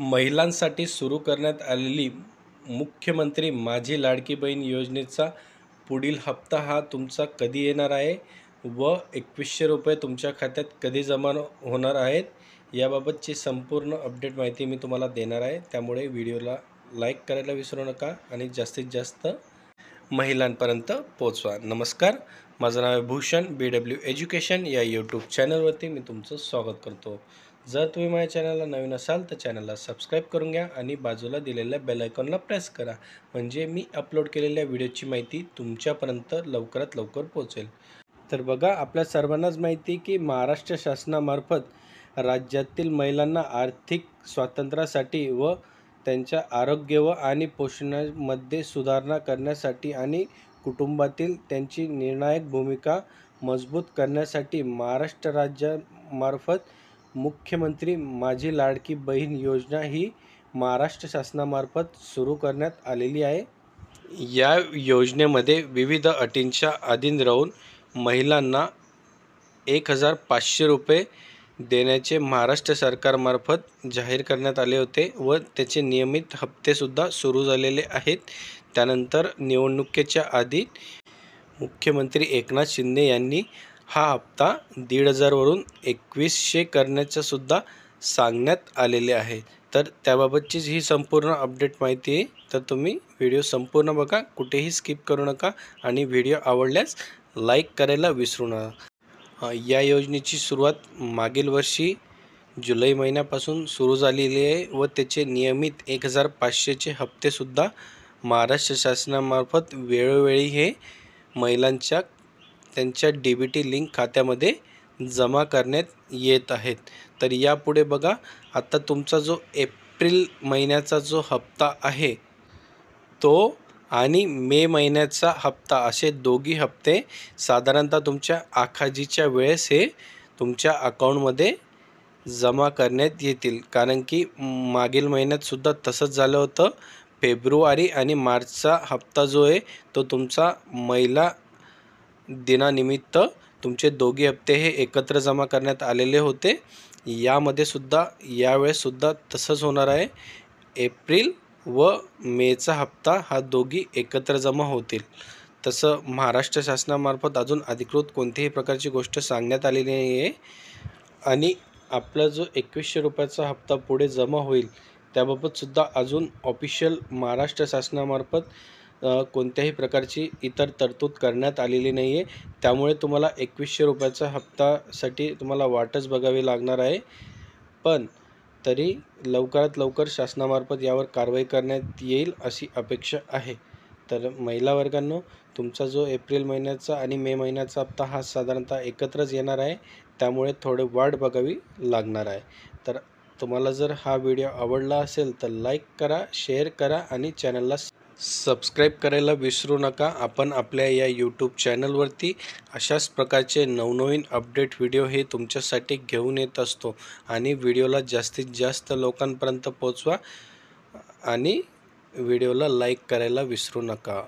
महिलांसाठी सुरू करण्यात आलेली मुख्यमंत्री माझी लाडकी बहीण योजनेचा पुढील हप्ता हा तुमचा कधी येणार आहे व 2100 रुपये तुमच्या खात्यात कधी जमा होणार आहेत याबाबतची संपूर्ण अपडेट माहिती मी तुम्हाला देणार आहे। त्यामुळे व्हिडिओला लाईक करायला विसरू नका आणि जास्तीत जास्त महिलांपर्यंत पोहोचवा। नमस्कार, माझं नाव आहे भूषण BW एज्युकेशन या यूट्यूब चॅनलवरती मी तुमचं स्वागत करतो। जर तुम्ही माझ्या चॅनलला नवीन असाल तर चॅनलला सबस्क्राईब करून घ्या आणि बाजूला दिलेल्या बेल आयकॉनला प्रेस करा, म्हणजे मी अपलोड केलेल्या व्हिडिओची माहिती तुमच्यापर्यंत लवकरात लवकर पोहोचेल। तर बघा, आपल्या सर्वांनाच माहिती की महाराष्ट्र शासनामार्फत राज्यातील महिलांना आर्थिक स्वातंत्र्यासाठी व त्यांच्या आरोग्य व आणि पोषणामध्ये सुधारणा करण्यासाठी आणि कुटुंबातील त्यांची निर्णायक भूमिका मजबूत करण्यासाठी महाराष्ट्र राज्यामार्फत मुख्यमंत्री माझी लाडकी बहीण योजना ही महाराष्ट्र शासनामार्फत सुरू करण्यात आलेली आहे। या योजनेमध्ये विविध अटींच्या अधीन राहून महिलांना 1500 रुपये देण्याचे महाराष्ट्र सरकारमार्फत जाहीर करण्यात आले होते व त्याचे नियमित हप्तेसुद्धा सुरू झालेले आहेत। त्यानंतर निवडणुकीच्या आधी मुख्यमंत्री एकनाथ शिंदे यांनी हा हप्ता 1500 वरून 2100 करण्याचं सुद्धा सांगण्यात आलेले आहे। तर त्याबाबतचीच ही संपूर्ण अपडेट माहिती आहे। तर तुम्ही व्हिडिओ संपूर्ण बघा, कुठेही स्किप करू नका आणि व्हिडिओ आवडल्यास लाईक करायला विसरू नका। या योजनेची सुरुवात मागील वर्षी जुलै महिन्यापासून सुरू झालेली आहे व त्याचे नियमित 1500चे हप्तेसुद्धा महाराष्ट्र शासनामार्फत वेळोवेळी हे महिलांच्या त्यांच्या DBT लिंक खात्यामध्ये जमा करण्यात येत आहेत। तर यापुढे बघा, आता तुमचा जो एप्रिल महिन्याचा जो हप्ता आहे तो आणि मे महिन्याचा हप्ता असे दोघी हप्ते साधारणतः तुमच्या आखाजीच्या वेळेस हे तुमच्या अकाउंटमध्ये जमा करण्यात येतील, कारण की मागील महिन्यात सुद्धा तसंच झालं होतं। फेब्रुवारी आणि मार्चचा हप्ता जो आहे तो तुमचा महिला दिनानिमित्त तुमचे दोघी हप्ते हे एकत्र जमा करण्यात आलेले होते। यामध्ये सुद्धा यावेळेस सुद्धा तसंच होणार आहे। एप्रिल व मेचा हप्ता हा दोघी एकत्र जमा होतील। तसं महाराष्ट्र शासनामार्फत अजून अधिकृत कोणत्याही प्रकारची गोष्ट सांगण्यात आलेली नाही आहे आणि आपला जो 2100 रुपयाचा हप्ता पुढे जमा होईल त्याबाबत सुद्धा अजून ऑफिशियल महाराष्ट्र शासनामार्फत कोणत्याही प्रकारची इतर तरतूद करण्यात आलेली नाही आहे। त्यामुळे तुम्हाला 2100 रुपयाचा हप्तासाठी तुम्हाला वाटच बघावी लागणार आहे, पण तरी लवकरात लवकर शासनामार्फत यावर कारवाई करण्यात येईल अशी अपेक्षा आहे। तर महिला वर्गांनो, तुमचा जो एप्रिल महिन्याचा आणि मे महिन्याचा हप्ता हा साधारणतः एकत्रच येणार आहे, त्यामुळे थोडे वाट बघावी लागणार आहे। तर तुम्हाला जर हा व्हिडिओ आवडला असेल तर लाईक करा, शेअर करा आणि चॅनलला सबस्क्राईब करायला विसरू नका। आपण आपल्या या यूट्यूब चॅनलवरती अशाच प्रकारचे नवनवीन अपडेट व्हिडिओ हे तुमच्यासाठी घेऊन येत असतो आणि व्हिडिओला जास्तीत जास्त लोकांपर्यंत पोहोचवा आणि व्हिडिओला लाईक करायला विसरू नका।